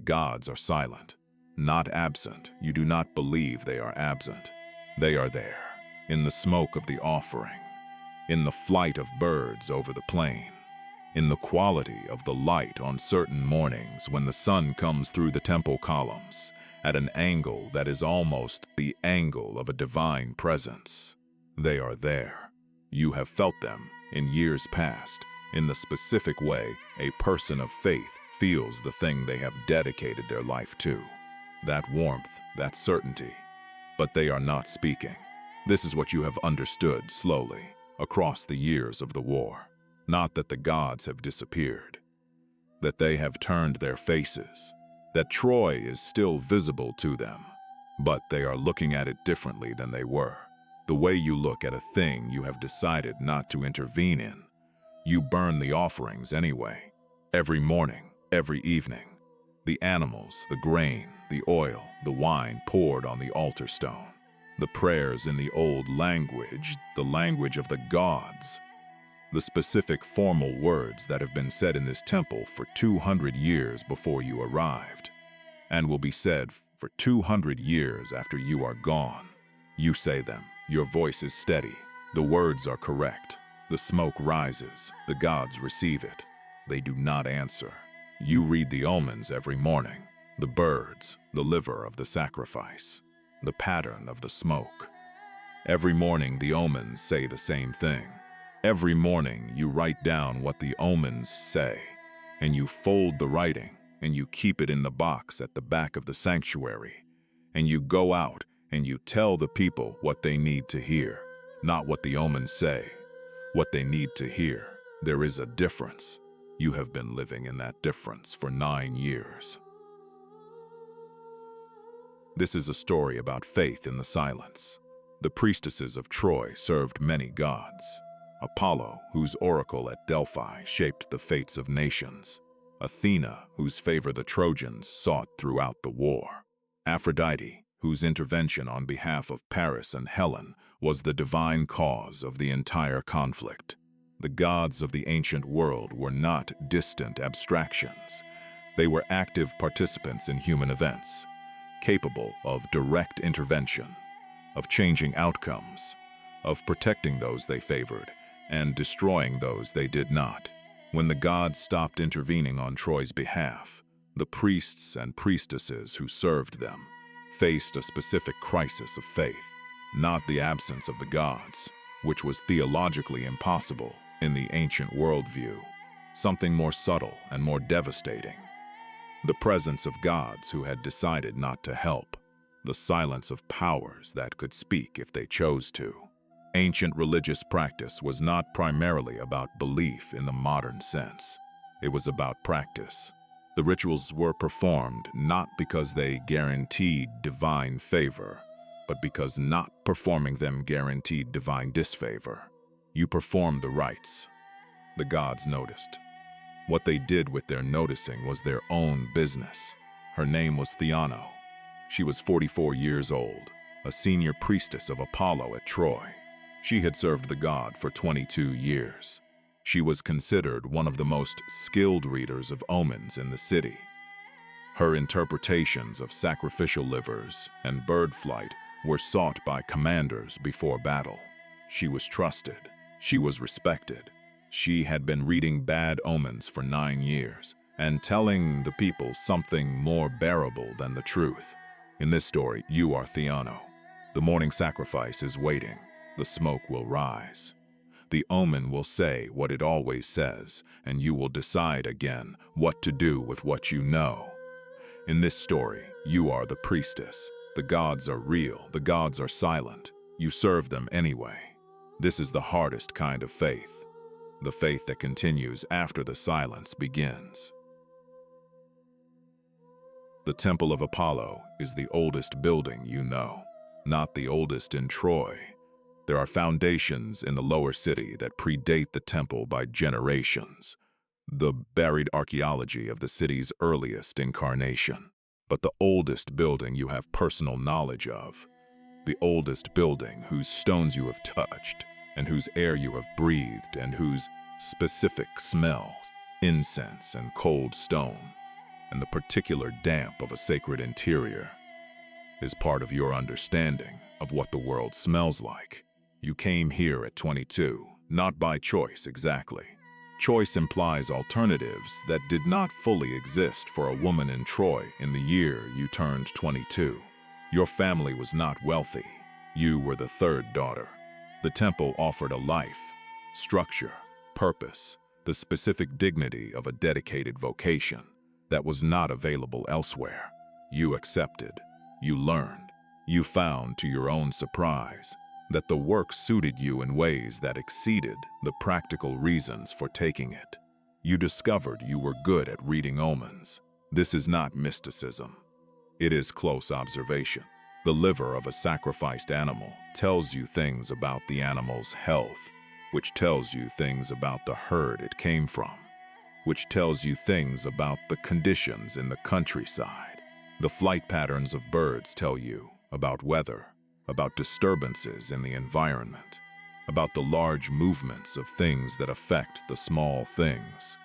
gods are silent, not absent. You do not believe they are absent. They are there, in the smoke of the offering, in the flight of birds over the plain, in the quality of the light on certain mornings when the sun comes through the temple columns at an angle that is almost the angle of a divine presence. They are there. You have felt them in years past, in the specific way a person of faith feels the thing they have dedicated their life to. That warmth, that certainty. But they are not speaking. This is what you have understood slowly across the years of the war. Not that the gods have disappeared, that they have turned their faces, that Troy is still visible to them, but they are looking at it differently than they were. The way you look at a thing you have decided not to intervene in. You burn the offerings anyway, every morning, every evening. The animals, the grain, the oil, the wine poured on the altar stone. The prayers in the old language, the language of the gods. The specific formal words that have been said in this temple for 200 years before you arrived, and will be said for 200 years after you are gone. You say them. Your voice is steady. The words are correct. The smoke rises. The gods receive it. They do not answer. You read the omens every morning. The birds, the liver of the sacrifice, the pattern of the smoke. Every morning the omens say the same thing. Every morning you write down what the omens say, and you fold the writing, and you keep it in the box at the back of the sanctuary, and you go out and you tell the people what they need to hear, not what the omens say, what they need to hear. There is a difference. You have been living in that difference for 9 years. This is a story about faith in the silence. The priestesses of Troy served many gods. Apollo, whose oracle at Delphi shaped the fates of nations. Athena, whose favor the Trojans sought throughout the war. Aphrodite, whose intervention on behalf of Paris and Helen was the divine cause of the entire conflict. The gods of the ancient world were not distant abstractions. They were active participants in human events, capable of direct intervention, of changing outcomes, of protecting those they favored and destroying those they did not. When the gods stopped intervening on Troy's behalf, the priests and priestesses who served them faced a specific crisis of faith, not the absence of the gods, which was theologically impossible in the ancient worldview, something more subtle and more devastating. The presence of gods who had decided not to help, the silence of powers that could speak if they chose to. Ancient religious practice was not primarily about belief in the modern sense. It was about practice. The rituals were performed not because they guaranteed divine favor, but because not performing them guaranteed divine disfavor. You performed the rites. The gods noticed. What they did with their noticing was their own business. Her name was Theano. She was 44 years old, a senior priestess of Apollo at Troy. She had served the god for 22 years. She was considered one of the most skilled readers of omens in the city. Her interpretations of sacrificial livers and bird flight were sought by commanders before battle. She was trusted. She was respected. She had been reading bad omens for 9 years and telling the people something more bearable than the truth. In this story, you are Theano. The morning sacrifice is waiting. The smoke will rise. The omen will say what it always says, and you will decide again what to do with what you know. In this story, you are the priestess. The gods are real. The gods are silent. You serve them anyway. This is the hardest kind of faith. The faith that continues after the silence begins. The Temple of Apollo is the oldest building you know, not the oldest in Troy. There are foundations in the lower city that predate the temple by generations, the buried archaeology of the city's earliest incarnation. But the oldest building you have personal knowledge of, the oldest building whose stones you have touched, and whose air you have breathed, and whose specific smells, incense and cold stone, and the particular damp of a sacred interior is part of your understanding of what the world smells like. You came here at 22, not by choice exactly. Choice implies alternatives that did not fully exist for a woman in Troy in the year you turned 22. Your family was not wealthy. You were the third daughter. The temple offered a life, structure, purpose, the specific dignity of a dedicated vocation that was not available elsewhere. You accepted. You learned. You found, to your own surprise, that the work suited you in ways that exceeded the practical reasons for taking it. You discovered you were good at reading omens. This is not mysticism. It is close observation. The liver of a sacrificed animal tells you things about the animal's health, which tells you things about the herd it came from, which tells you things about the conditions in the countryside. The flight patterns of birds tell you about weather, about disturbances in the environment, about the large movements of things that affect the small things.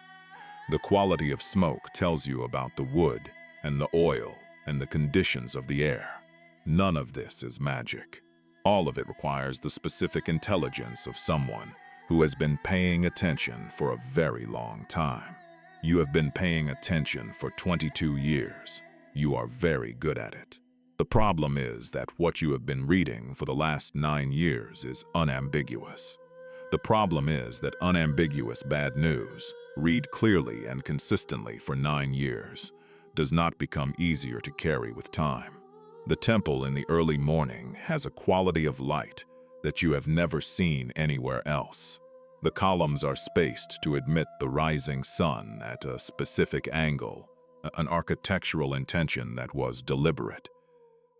The quality of smoke tells you about the wood and the oil and the conditions of the air. None of this is magic. All of it requires the specific intelligence of someone who has been paying attention for a very long time. You have been paying attention for 22 years. You are very good at it. The problem is that what you have been reading for the last 9 years is unambiguous. The problem is that unambiguous bad news, read clearly and consistently for 9 years, does not become easier to carry with time. The temple in the early morning has a quality of light that you have never seen anywhere else. The columns are spaced to admit the rising sun at a specific angle, an architectural intention that was deliberate.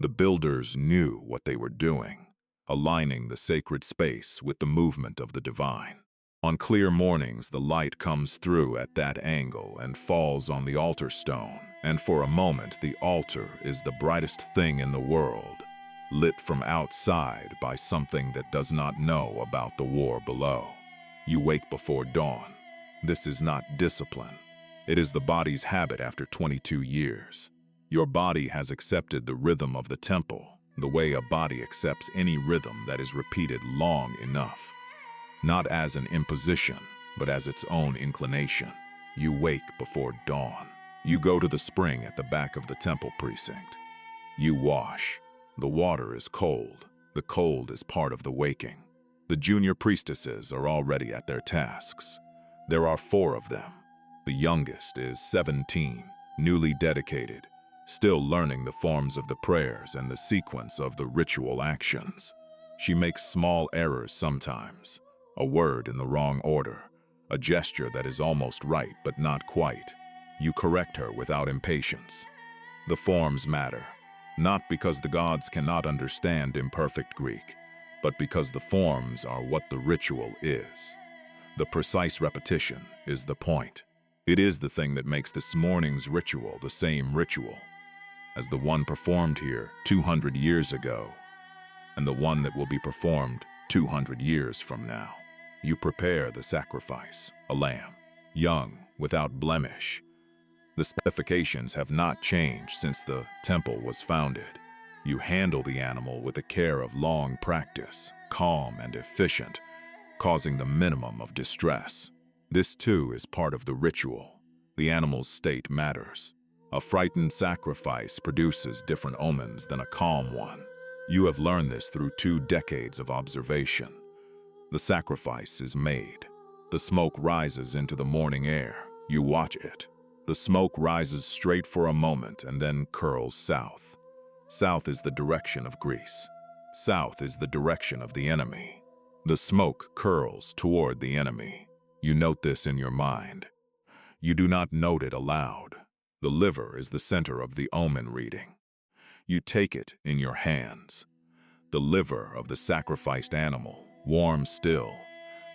The builders knew what they were doing, aligning the sacred space with the movement of the divine. On clear mornings, the light comes through at that angle and falls on the altar stone, and for a moment the altar is the brightest thing in the world, lit from outside by something that does not know about the war below. You wake before dawn. This is not discipline. It is the body's habit after 22 years. Your body has accepted the rhythm of the temple, the way a body accepts any rhythm that is repeated long enough. Not as an imposition, but as its own inclination. You wake before dawn. You go to the spring at the back of the temple precinct. You wash. The water is cold. The cold is part of the waking. The junior priestesses are already at their tasks. There are 4 of them. The youngest is 17, newly dedicated, still learning the forms of the prayers and the sequence of the ritual actions. She makes small errors sometimes, a word in the wrong order, a gesture that is almost right but not quite. You correct her without impatience. The forms matter, not because the gods cannot understand imperfect Greek, but because the forms are what the ritual is. The precise repetition is the point. It is the thing that makes this morning's ritual the same ritual as the one performed here 200 years ago, and the one that will be performed 200 years from now. You prepare the sacrifice, a lamb, young, without blemish. The specifications have not changed since the temple was founded. You handle the animal with the care of long practice, calm and efficient, causing the minimum of distress. This too is part of the ritual. The animal's state matters. A frightened sacrifice produces different omens than a calm one. You have learned this through 2 decades of observation. The sacrifice is made. The smoke rises into the morning air. You watch it. The smoke rises straight for a moment and then curls south. South is the direction of Greece. South is the direction of the enemy. The smoke curls toward the enemy. You note this in your mind. You do not note it aloud. The liver is the center of the omen reading. You take it in your hands. The liver of the sacrificed animal, warm still,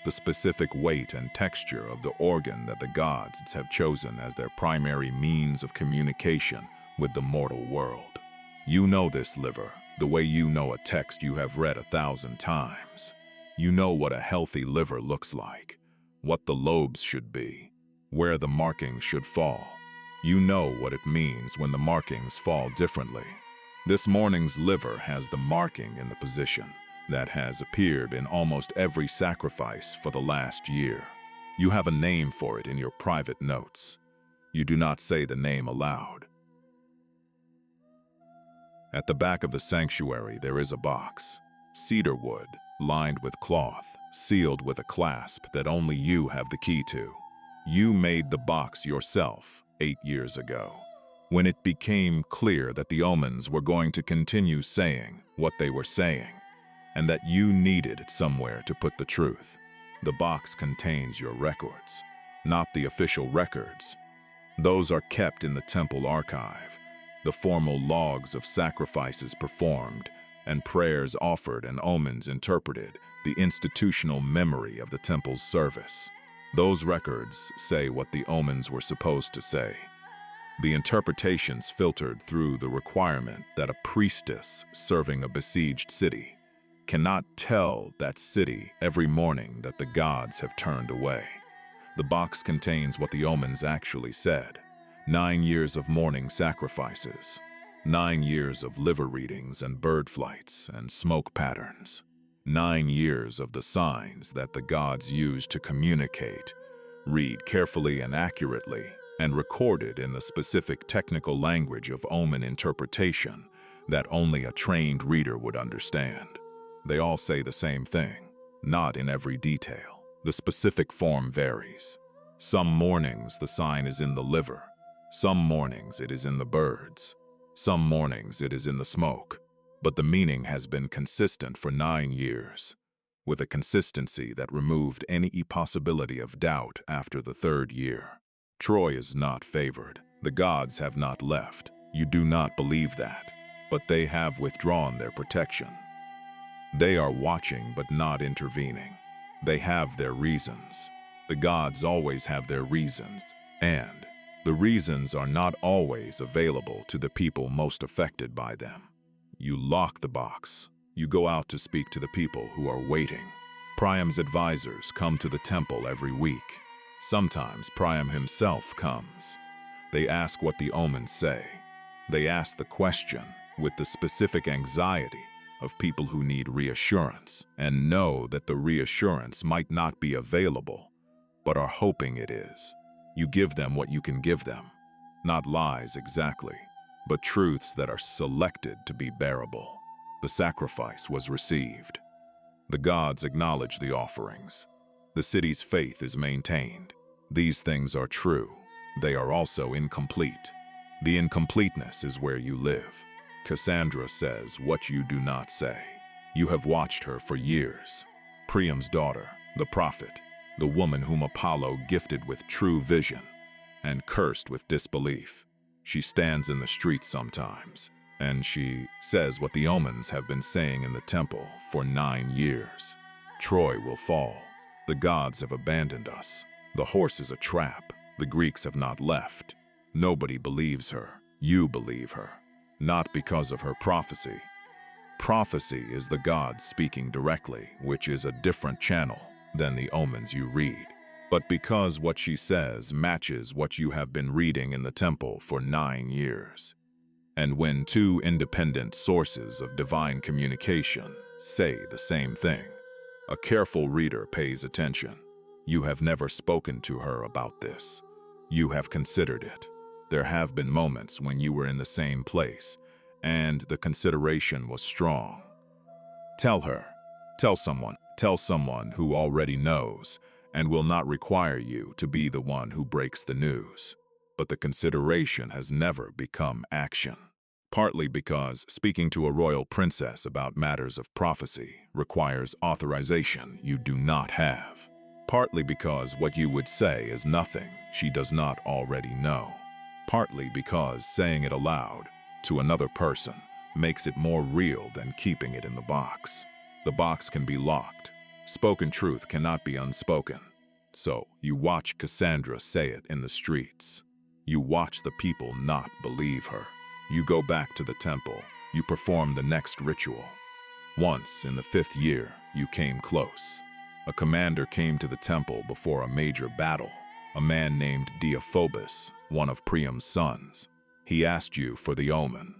the specific weight and texture of the organ that the gods have chosen as their primary means of communication with the mortal world. You know this liver, the way you know a text you have read 1,000 times. You know what a healthy liver looks like, what the lobes should be, where the markings should fall. You know what it means when the markings fall differently. This morning's liver has the marking in the position that has appeared in almost every sacrifice for the last year. You have a name for it in your private notes. You do not say the name aloud. At the back of the sanctuary there is a box, cedar wood, lined with cloth, sealed with a clasp that only you have the key to. You made the box yourself 8 years ago, when it became clear that the omens were going to continue saying what they were saying, and that you needed it somewhere to put the truth. The box contains your records, not the official records. Those are kept in the temple archive, the formal logs of sacrifices performed and prayers offered and omens interpreted, the institutional memory of the temple's service. Those records say what the omens were supposed to say. The interpretations filtered through the requirement that a priestess serving a besieged city cannot tell that city every morning that the gods have turned away. The box contains what the omens actually said. 9 years of morning sacrifices, 9 years of liver readings and bird flights and smoke patterns, 9 years of the signs that the gods used to communicate, read carefully and accurately, and recorded in the specific technical language of omen interpretation that only a trained reader would understand. They all say the same thing, not in every detail. The specific form varies. Some mornings the sign is in the liver, some mornings it is in the birds, some mornings it is in the smoke, but the meaning has been consistent for 9 years, with a consistency that removed any possibility of doubt after the 3rd year. Troy is not favored. The gods have not left. You do not believe that, but they have withdrawn their protection. They are watching but not intervening. They have their reasons. The gods always have their reasons, and the reasons are not always available to the people most affected by them. You lock the box. You go out to speak to the people who are waiting. Priam's advisors come to the temple every week. Sometimes Priam himself comes. They ask what the omens say. They ask the question with the specific anxiety of people who need reassurance and know that the reassurance might not be available, but are hoping it is. You give them what you can give them, not lies exactly, but truths that are selected to be bearable. The sacrifice was received. The gods acknowledge the offerings. The city's faith is maintained. These things are true. They are also incomplete. The incompleteness is where you live. Cassandra says what you do not say. You have watched her for years. Priam's daughter, the prophet, the woman whom Apollo gifted with true vision and cursed with disbelief. She stands in the streets sometimes, and she says what the omens have been saying in the temple for 9 years. Troy will fall. The gods have abandoned us. The horse is a trap. The Greeks have not left. Nobody believes her. You believe her. Not because of her prophecy. Prophecy is the gods speaking directly, which is a different channel than the omens you read. But because what she says matches what you have been reading in the temple for 9 years. And when 2 independent sources of divine communication say the same thing, a careful reader pays attention. You have never spoken to her about this. You have considered it. There have been moments when you were in the same place, and the consideration was strong. Tell her. Tell someone who already knows and will not require you to be the one who breaks the news. But the consideration has never become action. Partly because speaking to a royal princess about matters of prophecy requires authorization you do not have. Partly because what you would say is nothing she does not already know. Partly because saying it aloud to another person makes it more real than keeping it in the box. The box can be locked. Spoken truth cannot be unspoken. So you watch Cassandra say it in the streets. You watch the people not believe her. You go back to the temple. You perform the next ritual. Once in the 5th year, you came close. A commander came to the temple before a major battle. A man named Deiphobus one of Priam's sons. He asked you for the omen.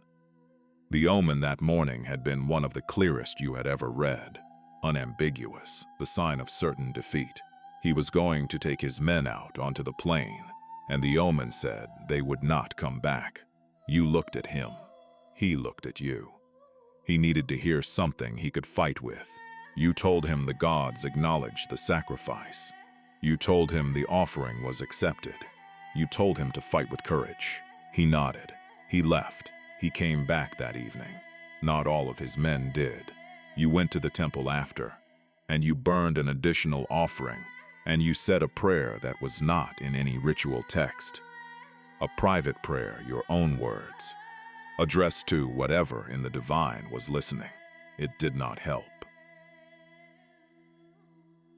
The omen that morning had been one of the clearest you had ever read. Unambiguous, the sign of certain defeat. He was going to take his men out onto the plain, and the omen said they would not come back. You looked at him. He looked at you. He needed to hear something he could fight with. You told him the gods acknowledged the sacrifice. You told him the offering was accepted. You told him to fight with courage. He nodded. He left. He came back that evening. Not all of his men did. You went to the temple after, and you burned an additional offering, and you said a prayer that was not in any ritual text. A private prayer, your own words, addressed to whatever in the divine was listening. It did not help.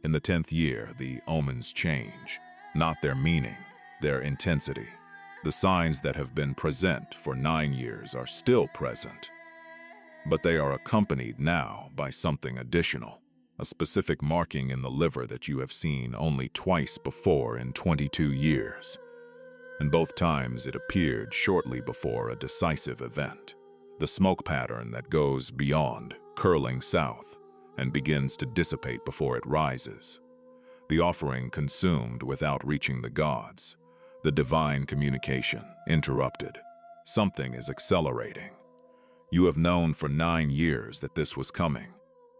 In the 10th year, the omens change, not their meaning, their intensity. The signs that have been present for 9 years are still present, but they are accompanied now by something additional, a specific marking in the liver that you have seen only twice before in 22 years. And both times it appeared shortly before a decisive event. The smoke pattern that goes beyond, curling south, and begins to dissipate before it rises. The offering consumed without reaching the gods. The divine communication interrupted. Something is accelerating. You have known for 9 years that this was coming.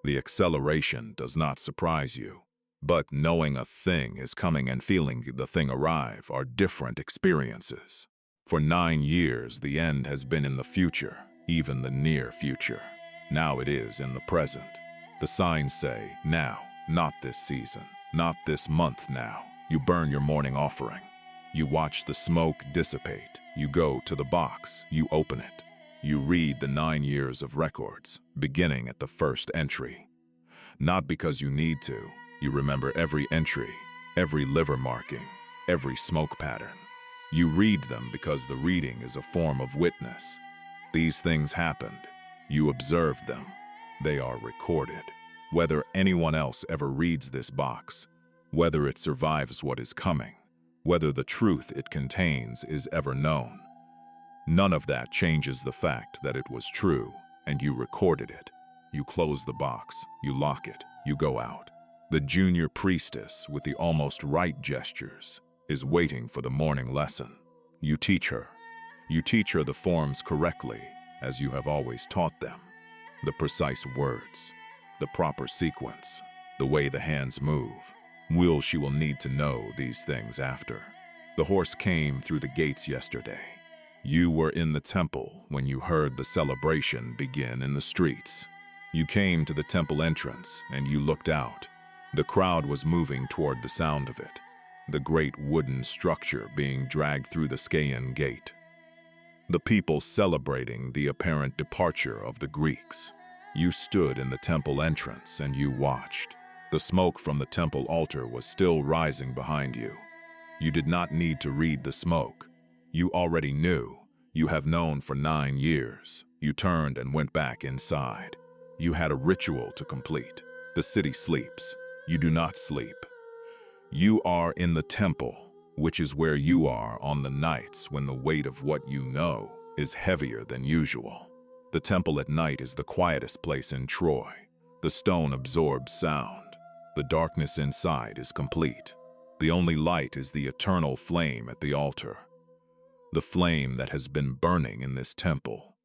The acceleration does not surprise you. But knowing a thing is coming and feeling the thing arrive are different experiences. For 9 years, the end has been in the future, even the near future. Now it is in the present. The signs say, now, not this season, not this month now. You burn your morning offering. You watch the smoke dissipate. You go to the box. You open it. You read the 9 years of records, beginning at the first entry. Not because you need to. You remember every entry, every liver marking, every smoke pattern. You read them because the reading is a form of witness. These things happened. You observed them. They are recorded. Whether anyone else ever reads this box, whether it survives what is coming, whether the truth it contains is ever known, none of that changes the fact that it was true, and you recorded it. You close the box, you lock it, you go out. The junior priestess, with the almost right gestures, is waiting for the morning lesson. You teach her. You teach her the forms correctly, as you have always taught them. The precise words, the proper sequence, the way the hands move. She will need to know these things after. The horse came through the gates yesterday. You were in the temple when you heard the celebration begin in the streets. You came to the temple entrance and you looked out. The crowd was moving toward the sound of it, the great wooden structure being dragged through the Scaean gate. The people celebrating the apparent departure of the Greeks. You stood in the temple entrance and you watched. The smoke from the temple altar was still rising behind you. You did not need to read the smoke. You already knew. You have known for 9 years. You turned and went back inside. You had a ritual to complete. The city sleeps. You do not sleep. You are in the temple, which is where you are on the nights when the weight of what you know is heavier than usual. The temple at night is the quietest place in Troy. The stone absorbs sound. The darkness inside is complete. The only light is the eternal flame at the altar. The flame that has been burning in this temple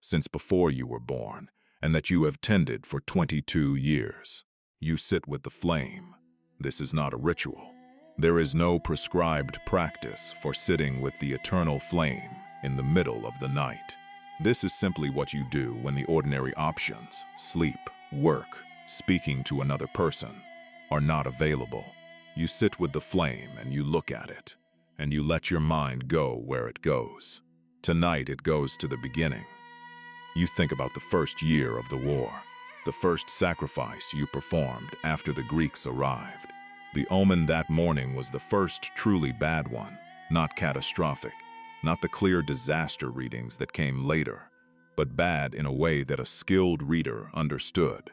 since before you were born, and that you have tended for 22 years. You sit with the flame. This is not a ritual. There is no prescribed practice for sitting with the eternal flame in the middle of the night. This is simply what you do when the ordinary options, sleep, work, speaking to another person, are not available. You sit with the flame and you look at it, and you let your mind go where it goes. Tonight it goes to the beginning. You think about the first year of the war, the first sacrifice you performed after the Greeks arrived. The omen that morning was the first truly bad one, not catastrophic, not the clear disaster readings that came later, but bad in a way that a skilled reader understood,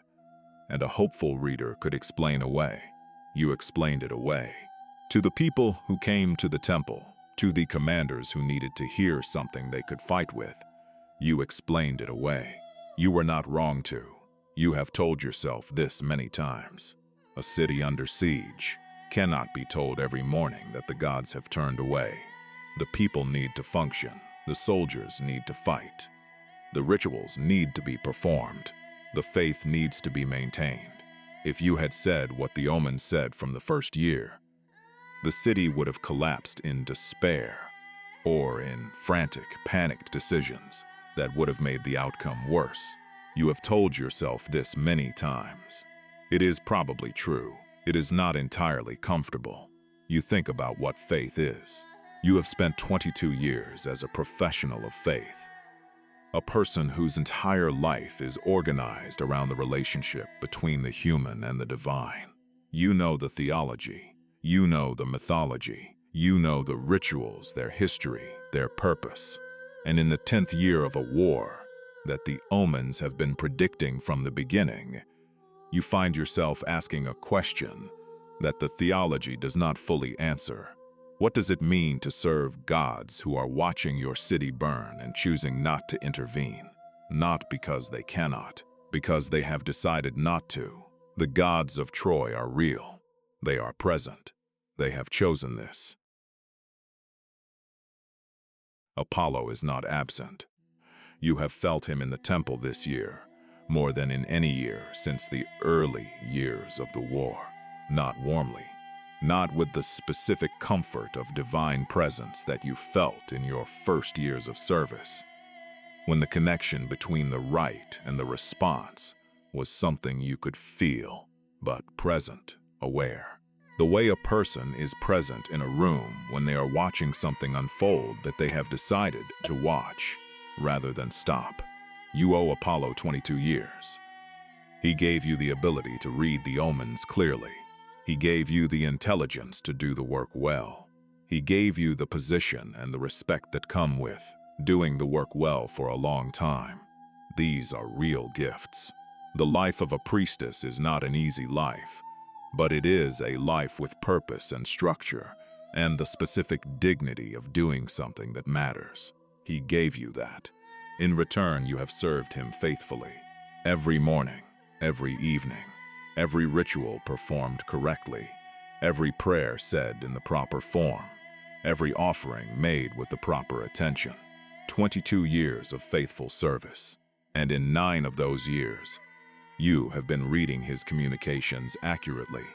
and a hopeful reader could explain away. You explained it away. To the people who came to the temple, To the commanders who needed to hear something they could fight with, you explained it away. You were not wrong to. You have told yourself this many times. A city under siege cannot be told every morning that the gods have turned away. The people need to function. The soldiers need to fight. The rituals need to be performed. The faith needs to be maintained. If you had said what the omens said from the first year, the city would have collapsed in despair or in frantic, panicked decisions that would have made the outcome worse. You have told yourself this many times. It is probably true. It is not entirely comfortable. You think about what faith is. You have spent 22 years as a professional of faith, a person whose entire life is organized around the relationship between the human and the divine. You know the theology. You know the mythology. You know the rituals, their history, their purpose. And in the 10th year of a war that the omens have been predicting from the beginning, you find yourself asking a question that the theology does not fully answer. What does it mean to serve gods who are watching your city burn and choosing not to intervene? Not because they cannot, because they have decided not to. The gods of Troy are real. They are present. They have chosen this. Apollo is not absent. You have felt him in the temple this year, more than in any year since the early years of the war. Not warmly, not with the specific comfort of divine presence that you felt in your first years of service, when the connection between the rite and the response was something you could feel, but present, aware. The way a person is present in a room when they are watching something unfold that they have decided to watch, rather than stop. You owe Apollo 22 years. He gave you the ability to read the omens clearly. He gave you the intelligence to do the work well. He gave you the position and the respect that come with doing the work well for a long time. These are real gifts. The life of a priestess is not an easy life, but it is a life with purpose and structure, and the specific dignity of doing something that matters. He gave you that. In return, you have served him faithfully. Every morning, every evening, every ritual performed correctly, every prayer said in the proper form, every offering made with the proper attention. 22 years of faithful service. And in 9 of those years, you have been reading his communications accurately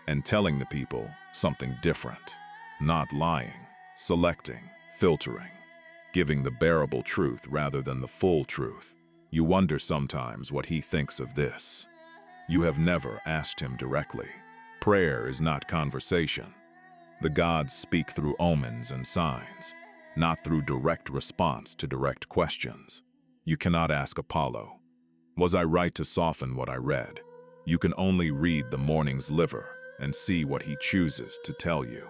and telling the people something different, not lying, selecting, filtering, giving the bearable truth rather than the full truth. You wonder sometimes what he thinks of this. You have never asked him directly. Prayer is not conversation. The gods speak through omens and signs, not through direct response to direct questions. You cannot ask Apollo, "Was I right to soften what I read?" You can only read the morning's liver and see what he chooses to tell you.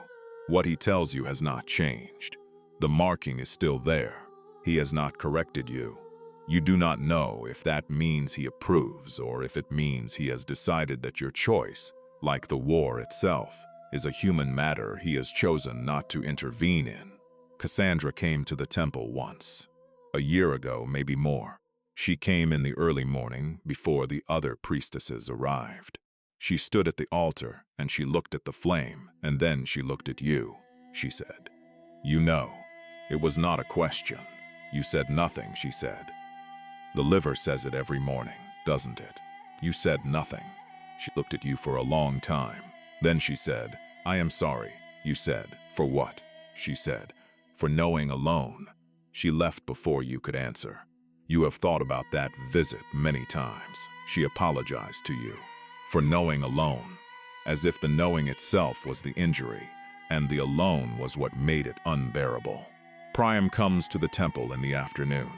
What he tells you has not changed. The marking is still there. He has not corrected you. You do not know if that means he approves or if it means he has decided that your choice, like the war itself, is a human matter he has chosen not to intervene in. Cassandra came to the temple once. A year ago, maybe more. She came in the early morning before the other priestesses arrived. She stood at the altar and she looked at the flame, and then she looked at you. She said, "You know." It was not a question. You said nothing, she said. The liver says it every morning, doesn't it? You said nothing. She looked at you for a long time. Then she said, "I am sorry." You said, "For what?" She said, "For knowing alone." She left before you could answer. You have thought about that visit many times. She apologized to you for knowing alone, as if the knowing itself was the injury, and the alone was what made it unbearable. Priam comes to the temple in the afternoon.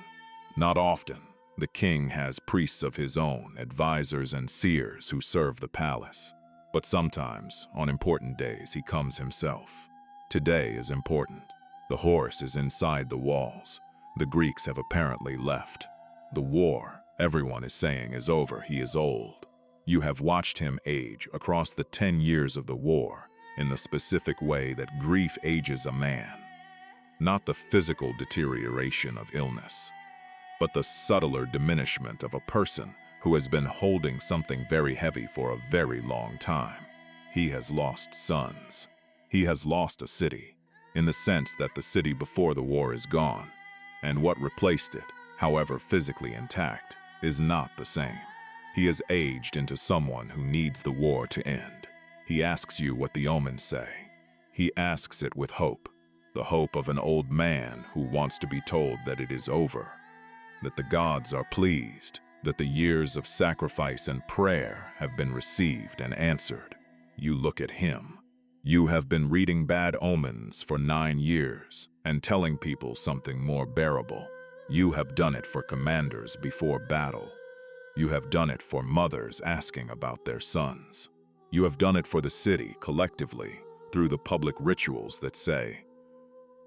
Not often. The king has priests of his own, advisors and seers who serve the palace. But sometimes, on important days, he comes himself. Today is important. The horse is inside the walls. The Greeks have apparently left. The war, everyone is saying, is over. He is old. You have watched him age across the 10 years of the war in the specific way that grief ages a man. not the physical deterioration of illness, but the subtler diminishment of a person who has been holding something very heavy for a very long time. He has lost sons. He has lost a city, in the sense that the city before the war is gone, and what replaced it, however physically intact, is not the same. He has aged into someone who needs the war to end. He asks you what the omens say. He asks it with hope, the hope of an old man who wants to be told that it is over, that the gods are pleased, that the years of sacrifice and prayer have been received and answered. You look at him. You have been reading bad omens for 9 years and telling people something more bearable. You have done it for commanders before battle. You have done it for mothers asking about their sons. You have done it for the city collectively through the public rituals that say,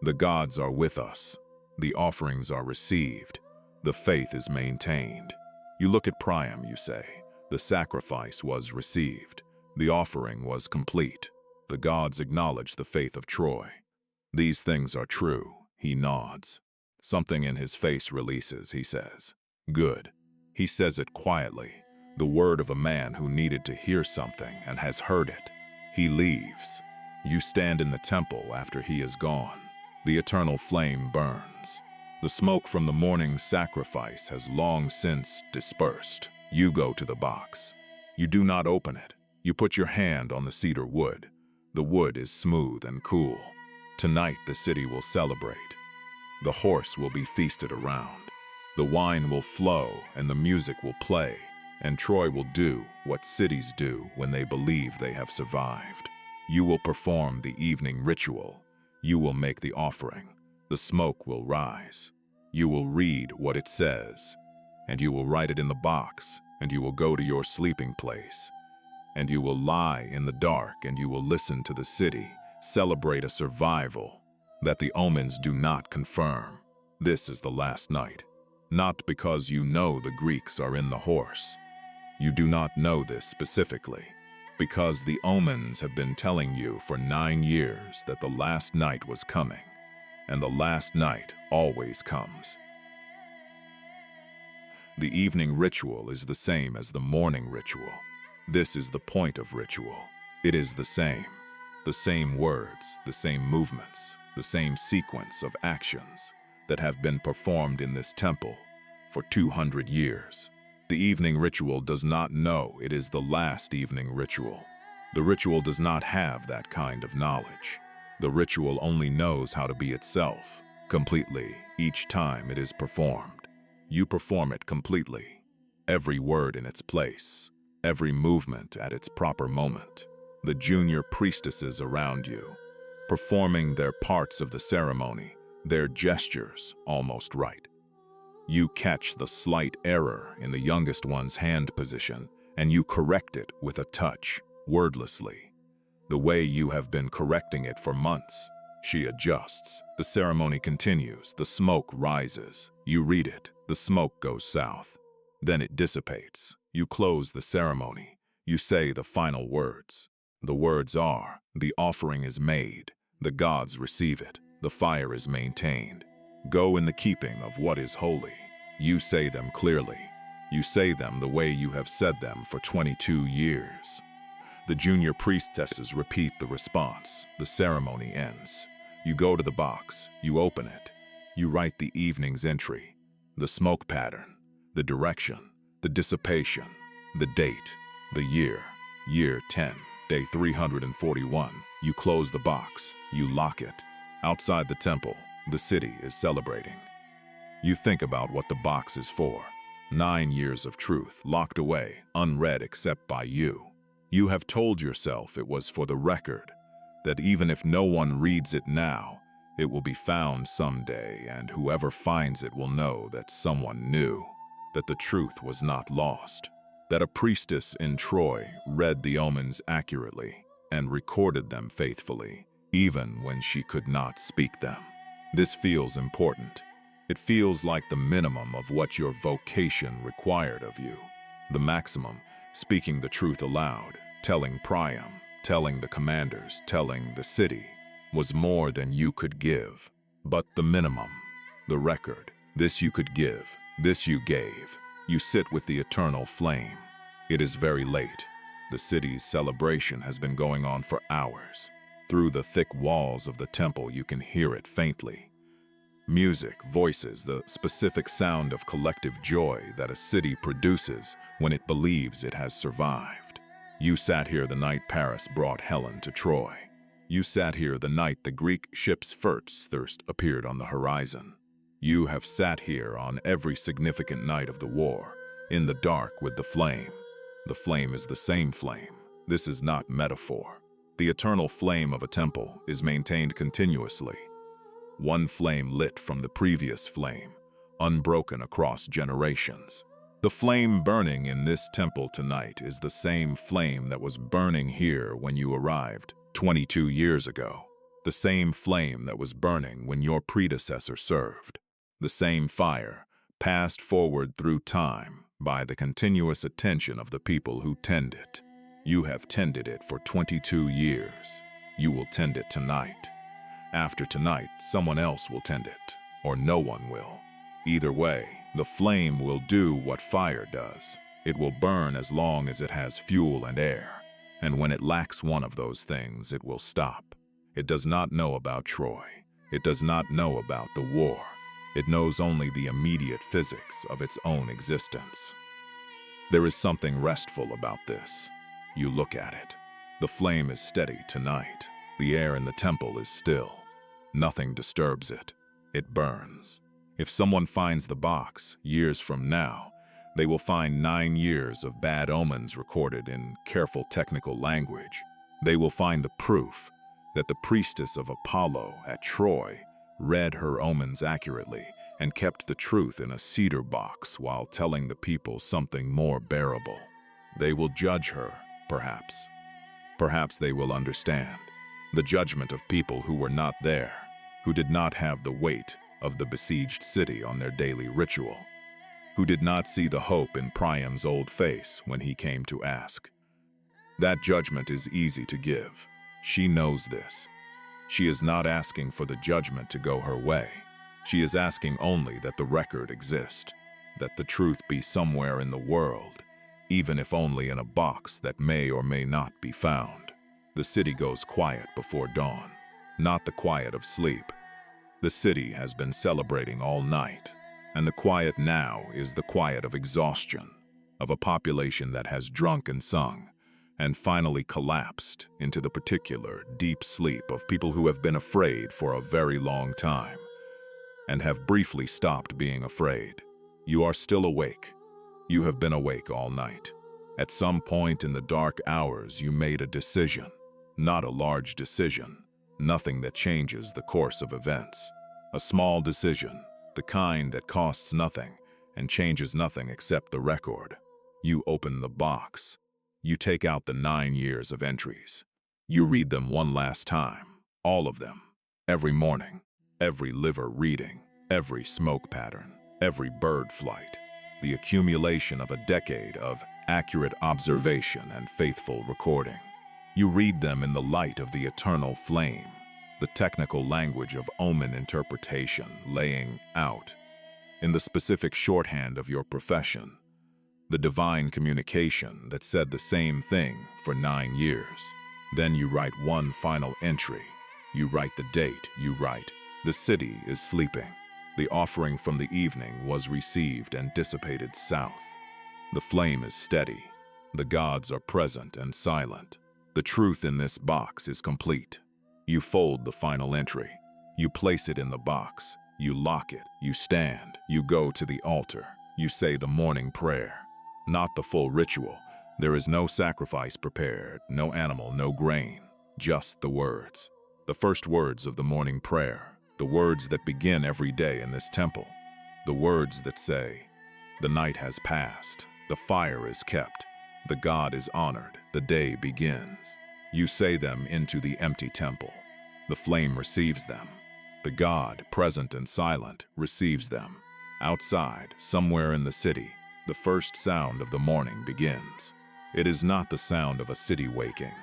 "The gods are with us, the offerings are received, the faith is maintained." You look at Priam, you say, "The sacrifice was received, the offering was complete. The gods acknowledge the faith of Troy. These things are true." He nods. Something in his face releases, he says, "Good." He says it quietly, the word of a man who needed to hear something and has heard it. He leaves. You stand in the temple after he is gone. The eternal flame burns. The smoke from the morning sacrifice has long since dispersed. You go to the box. You do not open it. You put your hand on the cedar wood. The wood is smooth and cool. Tonight the city will celebrate. The horse will be feasted around. The wine will flow and the music will play, and Troy will do what cities do when they believe they have survived. You will perform the evening ritual. You will make the offering. The smoke will rise. You will read what it says, and you will write it in the box, and you will go to your sleeping place. And you will lie in the dark, and you will listen to the city, celebrate a survival that the omens do not confirm. This is the last night. Not because you know the Greeks are in the horse. You do not know this specifically, because the omens have been telling you for 9 years that the last night was coming, and the last night always comes. The evening ritual is the same as the morning ritual. This is the point of ritual. It is the same words, the same movements, the same sequence of actions that have been performed in this temple for 200 years. The evening ritual does not know it is the last evening ritual. The ritual does not have that kind of knowledge. The ritual only knows how to be itself, completely, each time it is performed. You perform it completely, every word in its place, every movement at its proper moment. The junior priestesses around you, performing their parts of the ceremony, their gestures almost right. You catch the slight error in the youngest one's hand position, and you correct it with a touch, wordlessly. The way you have been correcting it for months. She adjusts. The ceremony continues. The smoke rises. You read it. The smoke goes south. Then it dissipates. You close the ceremony. You say the final words. The words are, "The offering is made. The gods receive it. The fire is maintained. Go in the keeping of what is holy." You say them clearly. You say them the way you have said them for 22 years. The junior priestesses repeat the response. The ceremony ends. You go to the box. You open it. You write the evening's entry, the smoke pattern, the direction, the dissipation, the date, the year 10, day 341. You close the box. You lock it. Outside the temple, the city is celebrating. You think about what the box is for. 9 years of truth locked away, unread except by you. You have told yourself it was for the record, that even if no one reads it now, it will be found someday, and whoever finds it will know that someone knew, that the truth was not lost, that a priestess in Troy read the omens accurately and recorded them faithfully, even when she could not speak them. This feels important. It feels like the minimum of what your vocation required of you. The maximum, speaking the truth aloud, telling Priam, telling the commanders, telling the city, was more than you could give. But the minimum, the record, this you could give, this you gave. You sit with the eternal flame. It is very late. The city's celebration has been going on for hours. Through the thick walls of the temple you can hear it faintly. Music, voices, the specific sound of collective joy that a city produces when it believes it has survived. You sat here the night Paris brought Helen to Troy. You sat here the night the Greek ship's first appeared on the horizon. You have sat here on every significant night of the war, in the dark with the flame. The flame is the same flame. This is not metaphor. The eternal flame of a temple is maintained continuously. One flame lit from the previous flame, unbroken across generations. The flame burning in this temple tonight is the same flame that was burning here when you arrived 22 years ago. The same flame that was burning when your predecessor served. The same fire, passed forward through time by the continuous attention of the people who tend it. You have tended it for 22 years. You will tend it tonight. After tonight, someone else will tend it, or no one will. Either way, the flame will do what fire does. It will burn as long as it has fuel and air, and when it lacks one of those things, it will stop. It does not know about Troy. It does not know about the war. It knows only the immediate physics of its own existence. There is something restful about this. You look at it. The flame is steady tonight. The air in the temple is still. Nothing disturbs it. It burns. If someone finds the box, years from now, they will find 9 years of bad omens recorded in careful technical language. They will find the proof that the priestess of Apollo at Troy read her omens accurately and kept the truth in a cedar box while telling the people something more bearable. They will judge her, perhaps. Perhaps they will understand the judgment of people who were not there, who did not have the weight of the besieged city on their daily ritual, who did not see the hope in Priam's old face when he came to ask. That judgment is easy to give. She knows this. She is not asking for the judgment to go her way. She is asking only that the record exist, that the truth be somewhere in the world, even if only in a box that may or may not be found. The city goes quiet before dawn, not the quiet of sleep. The city has been celebrating all night, and the quiet now is the quiet of exhaustion, of a population that has drunk and sung, and finally collapsed into the particular deep sleep of people who have been afraid for a very long time, and have briefly stopped being afraid. You are still awake. You have been awake all night. At some point in the dark hours, you made a decision. Not a large decision, nothing that changes the course of events. A small decision, the kind that costs nothing and changes nothing except the record. You open the box. You take out the 9 years of entries. You read them one last time, all of them, every morning, every liver reading, every smoke pattern, every bird flight, the accumulation of a decade of accurate observation and faithful recording. You read them in the light of the eternal flame, the technical language of omen interpretation laying out, in the specific shorthand of your profession, the divine communication that said the same thing for 9 years. Then you write one final entry. You write the date. You write, "The city is sleeping. The offering from the evening was received and dissipated south. The flame is steady. The gods are present and silent. The truth in this box is complete." You fold the final entry. You place it in the box. You lock it. You stand. You go to the altar. You say the morning prayer. Not the full ritual. There is no sacrifice prepared, no animal, no grain, just the words. The first words of the morning prayer, the words that begin every day in this temple, the words that say, "The night has passed, the fire is kept, the God is honored, the day begins." You say them into the empty temple. The flame receives them. The God, present and silent, receives them. Outside, somewhere in the city, the first sound of the morning begins. It is not the sound of a city waking.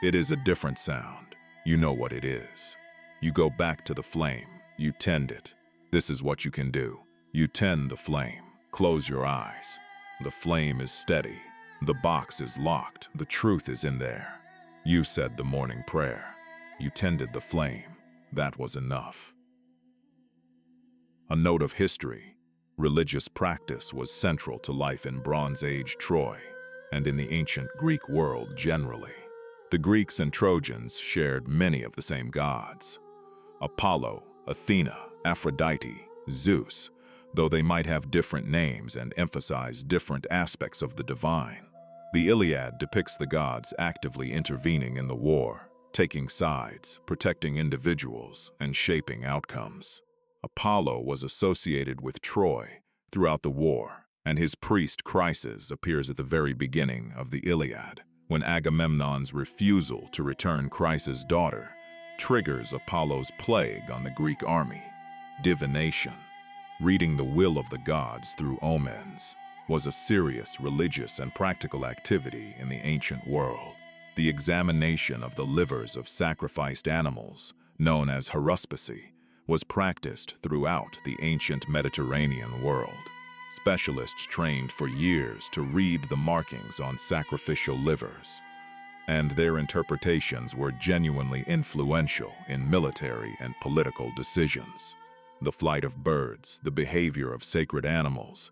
It is a different sound. You know what it is. You go back to the flame. You tend it. This is what you can do. You tend the flame. Close your eyes. The flame is steady. The box is locked. The truth is in there. You said the morning prayer. You tended the flame. That was enough. A note of history. Religious practice was central to life in Bronze Age Troy and in the ancient Greek world generally. The Greeks and Trojans shared many of the same gods. Apollo, Athena, Aphrodite, Zeus, though they might have different names and emphasize different aspects of the divine. The Iliad depicts the gods actively intervening in the war, taking sides, protecting individuals, and shaping outcomes. Apollo was associated with Troy throughout the war, and his priest Chryses appears at the very beginning of the Iliad, when Agamemnon's refusal to return Chryses' daughter triggers Apollo's plague on the Greek army. Divination, reading the will of the gods through omens, was a serious religious and practical activity in the ancient world. The examination of the livers of sacrificed animals, known as haruspicy, was practiced throughout the ancient Mediterranean world. Specialists trained for years to read the markings on sacrificial livers, and their interpretations were genuinely influential in military and political decisions. The flight of birds, the behavior of sacred animals,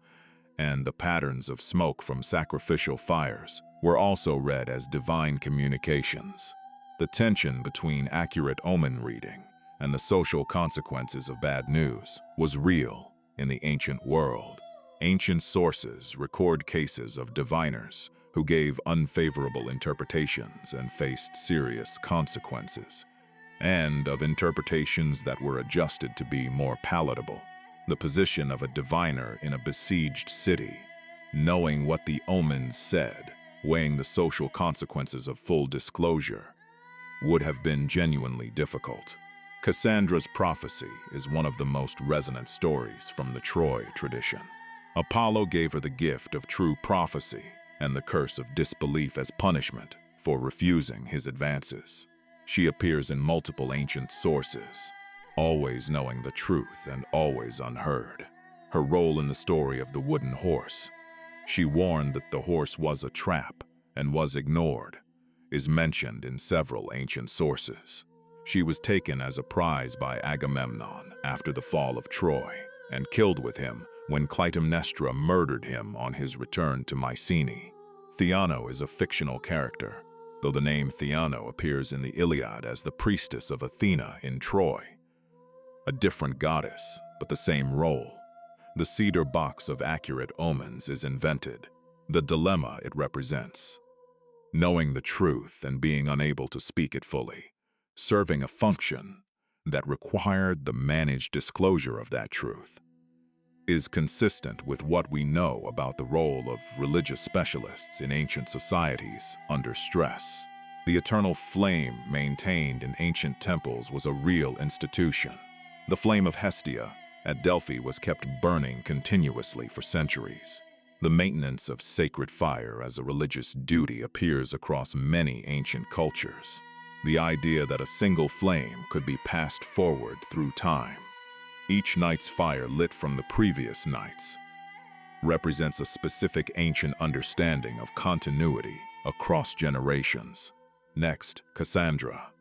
and the patterns of smoke from sacrificial fires were also read as divine communications. The tension between accurate omen reading and the social consequences of bad news was real in the ancient world. Ancient sources record cases of diviners who gave unfavorable interpretations and faced serious consequences, and of interpretations that were adjusted to be more palatable. The position of a diviner in a besieged city, knowing what the omens said, weighing the social consequences of full disclosure, would have been genuinely difficult. Cassandra's prophecy is one of the most resonant stories from the Troy tradition. Apollo gave her the gift of true prophecy and the curse of disbelief as punishment for refusing his advances. She appears in multiple ancient sources, always knowing the truth and always unheard. Her role in the story of the wooden horse, she warned that the horse was a trap and was ignored, is mentioned in several ancient sources. She was taken as a prize by Agamemnon after the fall of Troy and killed with him when Clytemnestra murdered him on his return to Mycenae. Theano is a fictional character, though the name Theano appears in the Iliad as the priestess of Athena in Troy. A different goddess, but the same role. The cedar box of accurate omens is invented, the dilemma it represents. Knowing the truth and being unable to speak it fully, serving a function that required the managed disclosure of that truth, is consistent with what we know about the role of religious specialists in ancient societies under stress. The eternal flame maintained in ancient temples was a real institution. The flame of Hestia at Delphi was kept burning continuously for centuries. The maintenance of sacred fire as a religious duty appears across many ancient cultures. The idea that a single flame could be passed forward through time, each night's fire lit from the previous nights, represents a specific ancient understanding of continuity across generations. Next, Cassandra.